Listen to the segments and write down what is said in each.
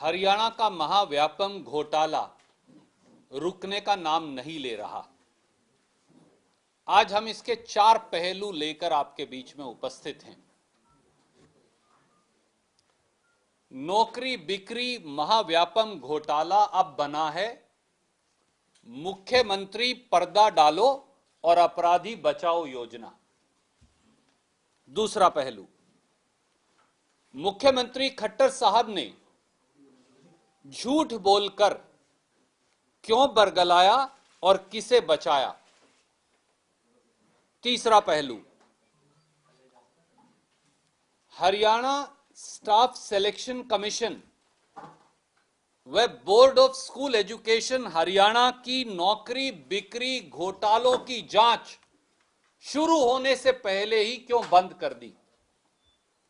हरियाणा का महाव्यापम घोटाला रुकने का नाम नहीं ले रहा। आज हम इसके 4 पहलू लेकर आपके बीच में उपस्थित हैं। नौकरी बिक्री महाव्यापम घोटाला अब बना है मुख्यमंत्री पर्दा डालो और अपराधी बचाओ योजना। दूसरा पहलू, मुख्यमंत्री खट्टर साहब ने झूठ बोलकर क्यों बरगलाया और किसे बचाया। तीसरा पहलू, हरियाणा स्टाफ सिलेक्शन कमीशन व board of school education Haryana की नौकरी बिक्री घोटालों की जांच शुरू होने से पहले ही क्यों बंद कर दी।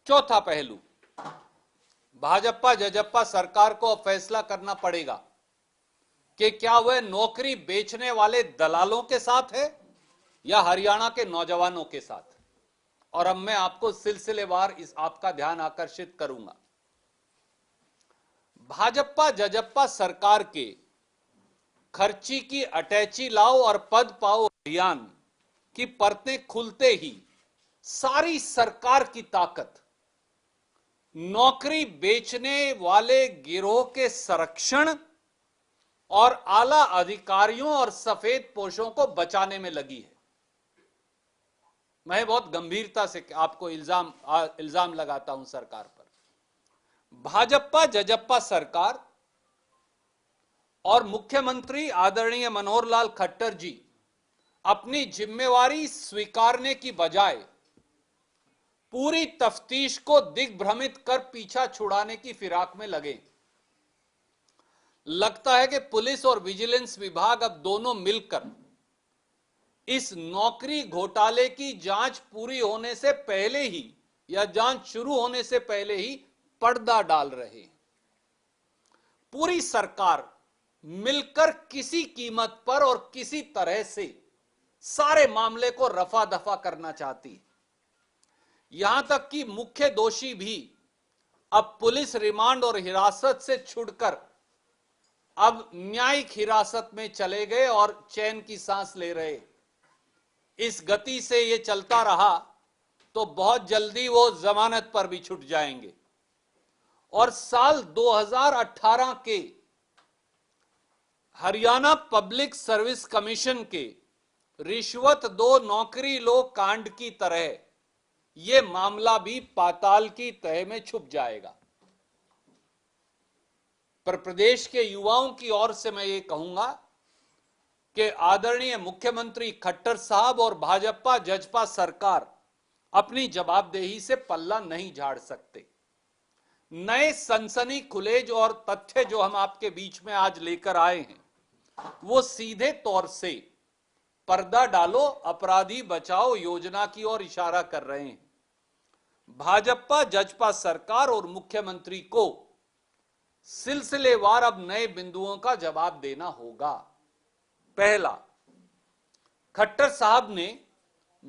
चौथा पहलू, भाजपा जजप्पा सरकार को अब फैसला करना पड़ेगा कि क्या वह नौकरी बेचने वाले दलालों के साथ है या हरियाणा के नौजवानों के साथ। और अब मैं आपको सिलसिलेवार इस आपका ध्यान आकर्षित करूंगा। भाजपा जजप्पा सरकार के खर्ची की अटैची लाओ और पद पाओ अभियान की परतें खुलते ही सारी सरकार की ताकत नौकरी बेचने वाले गिरोह के संरक्षण और आला अधिकारियों और सफेद पोशों को बचाने में लगी है। मैं बहुत गंभीरता से आपको इल्जाम लगाता हूं सरकार पर। भाजपा जजप्पा सरकार और मुख्यमंत्री आदरणीय मनोहर लाल खट्टर जी अपनी जिम्मेवारी स्वीकारने की बजाय पूरी तफ्तीश को दिग्भ्रमित कर पीछा छुड़ाने की फिराक में लगे। लगता है कि पुलिस और विजिलेंस विभाग अब दोनों मिलकर इस नौकरी घोटाले की जांच पूरी होने से पहले ही या जांच शुरू होने से पहले ही पर्दा डाल रहे हैं। पूरी सरकार मिलकर किसी कीमत पर और किसी तरह से सारे मामले को रफा दफा करना चाहती है। यहां तक कि मुख्य दोषी भी अब पुलिस रिमांड और हिरासत से छुड़कर अब न्यायिक हिरासत में चले गए और चैन की सांस ले रहे। इस गति से ये चलता रहा तो बहुत जल्दी वो जमानत पर भी छूट जाएंगे। और साल 2018 के हरियाणा पब्लिक सर्विस कमीशन के रिश्वत दो नौकरी लो कांड की तरह यह मामला भी पाताल की तह में छुप जाएगा। पर प्रदेश के युवाओं की ओर से मैं ये कहूंगा कि आदरणीय मुख्यमंत्री खट्टर साहब और भाजपा जजपा सरकार अपनी जवाबदेही से पल्ला नहीं झाड़ सकते। नए सनसनी खुलेज और तथ्य जो हम आपके बीच में आज लेकर आए हैं वो सीधे तौर से पर्दा डालो अपराधी बचाओ योजना की ओर इशारा कर रहे हैं। भाजपा जजपा सरकार और मुख्यमंत्री को सिलसिलेवार अब नए बिंदुओं का जवाब देना होगा। पहला, खट्टर साहब ने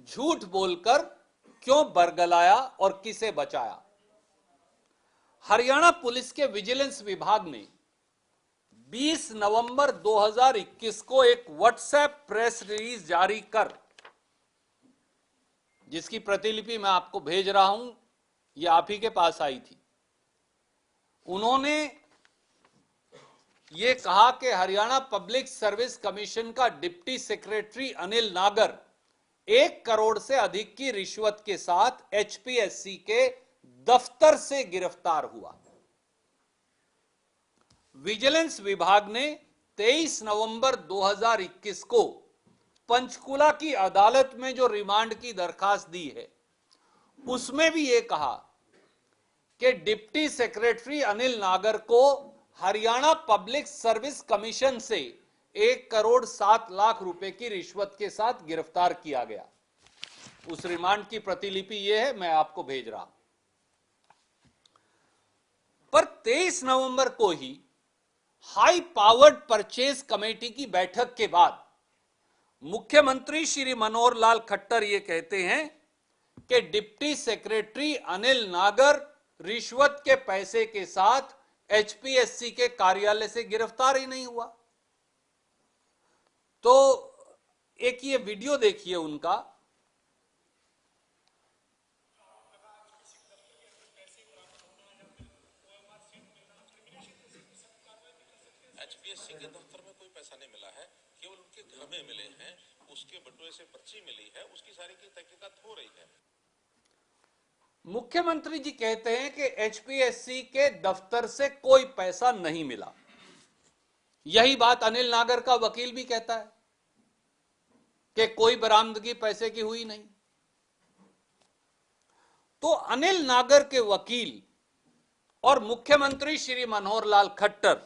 झूठ बोलकर क्यों बरगलाया और किसे बचाया। हरियाणा पुलिस के विजिलेंस विभाग ने 20 नवंबर 2021 को एक व्हाट्सएप प्रेस रिलीज जारी कर, जिसकी प्रतिलिपि मैं आपको भेज रहा हूं, यह आप ही के पास आई थी। उन्होंने यह कहा कि हरियाणा पब्लिक सर्विस कमीशन का डिप्टी सेक्रेटरी अनिल नागर 1 करोड़ से अधिक की रिश्वत के साथ एचपीएससी के दफ्तर से गिरफ्तार हुआ। विजिलेंस विभाग ने 23 नवंबर 2021 को पंचकुला की अदालत में जो रिमांड की दरखास्त दी है उसमें भी यह कहा कि डिप्टी सेक्रेटरी अनिल नागर को हरियाणा पब्लिक सर्विस कमीशन से 1 करोड़ 7 लाख रुपए की रिश्वत के साथ गिरफ्तार किया गया। उस रिमांड की प्रतिलिपि यह है, मैं आपको भेज रहा हूं। पर 23 नवंबर को ही हाई पावर्ड परचेज कमेटी की बैठक के बाद मुख्यमंत्री श्री मनोहर लाल खट्टर ये कहते हैं कि डिप्टी सेक्रेटरी अनिल नागर रिश्वत के पैसे के साथ एचपीएससी के कार्यालय से गिरफ्तार ही नहीं हुआ। तो एक ये वीडियो देखिए उनका। एचपीएससी के दफ्तर में कोई पैसा नहीं मिला है, केवल उनके घर में मिले हैं, उसके बटुए से पर्ची मिली है, उसकी सारी की तहकीकात हो रही है। मुख्यमंत्री जी कहते हैं कि एचपीएससी के दफ्तर से कोई पैसा नहीं मिला। यही बात अनिल नागर का वकील भी कहता है कि कोई बरामदगी पैसे की हुई नहीं। तो अनिल नागर के वकील और मुख्यमंत्री श्री मनोहर लाल खट्टर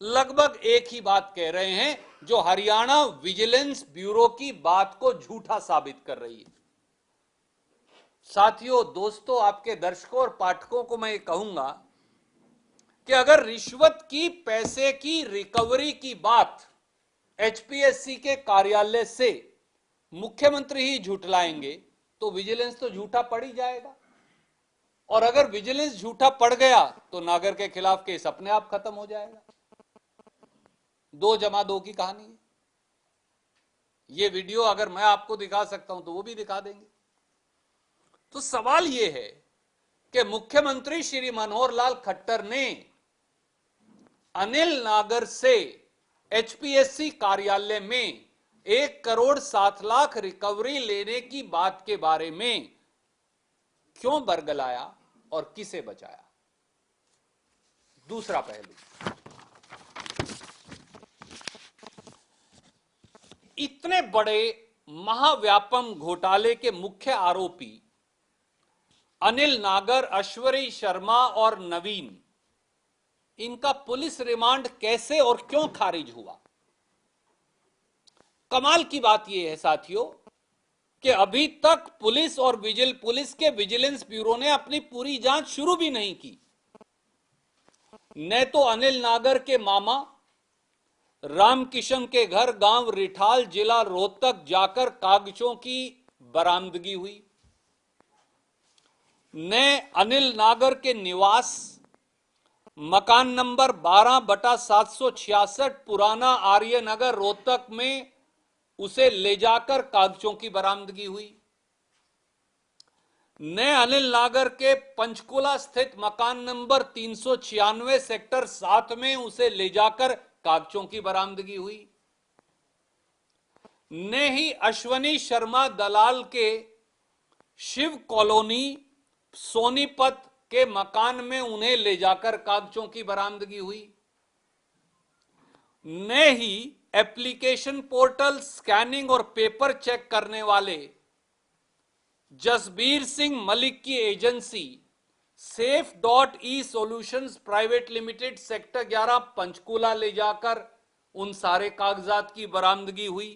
लगभग एक ही बात कह रहे हैं, जो हरियाणा विजिलेंस ब्यूरो की बात को झूठा साबित कर रही है। साथियों, दोस्तों, आपके दर्शकों और पाठकों को मैं ये कहूंगा कि अगर रिश्वत की, पैसे की रिकवरी की बात एचपीएससी के कार्यालय से मुख्यमंत्री ही झूठलाएंगे तो विजिलेंस तो झूठा पड़ ही जाएगा। और अगर विजिलेंस झूठा पड़ गया तो नागर के खिलाफ केस अपने आप खत्म हो जाएगा। 2 जमा 2 की कहानी है। ये वीडियो अगर मैं आपको दिखा सकता हूं तो वो भी दिखा देंगे। तो सवाल यह है कि मुख्यमंत्री श्री मनोहर लाल खट्टर ने अनिल नागर से एचपीएससी कार्यालय में 1 करोड़ 7 लाख रिकवरी लेने की बात के बारे में क्यों बरगलाया और किसे बचाया? दूसरा पहलू, इतने बड़े महाव्यापम घोटाले के मुख्य आरोपी अनिल नागर, ऐश्वर्य शर्मा और नवीन, इनका पुलिस रिमांड कैसे और क्यों खारिज हुआ? कमाल की बात यह है साथियों कि अभी तक पुलिस और पुलिस के विजिलेंस ब्यूरो ने अपनी पूरी जांच शुरू भी नहीं की। न तो अनिल नागर के मामा रामकिशन के घर गांव रिठाल, जिला रोहतक जाकर कागजों की बरामदगी हुई, न अनिल नागर के निवास मकान नंबर 12/766 पुराना आर्य नगर रोहतक में उसे ले जाकर कागजों की बरामदगी हुई, न अनिल नागर के पंचकुला स्थित मकान नंबर 396 सेक्टर 7 में उसे ले जाकर कागजों की बरामदगी हुई, न ही अश्वनी शर्मा दलाल के शिव कॉलोनी सोनीपत के मकान में उन्हें ले जाकर कागजों की बरामदगी हुई, न ही एप्लीकेशन पोर्टल स्कैनिंग और पेपर चेक करने वाले जसबीर सिंह मलिक की agency safe.e-solutions private limited sector 11 Panchkula ले जाकर उन सारे कागजात की बरामदगी हुई।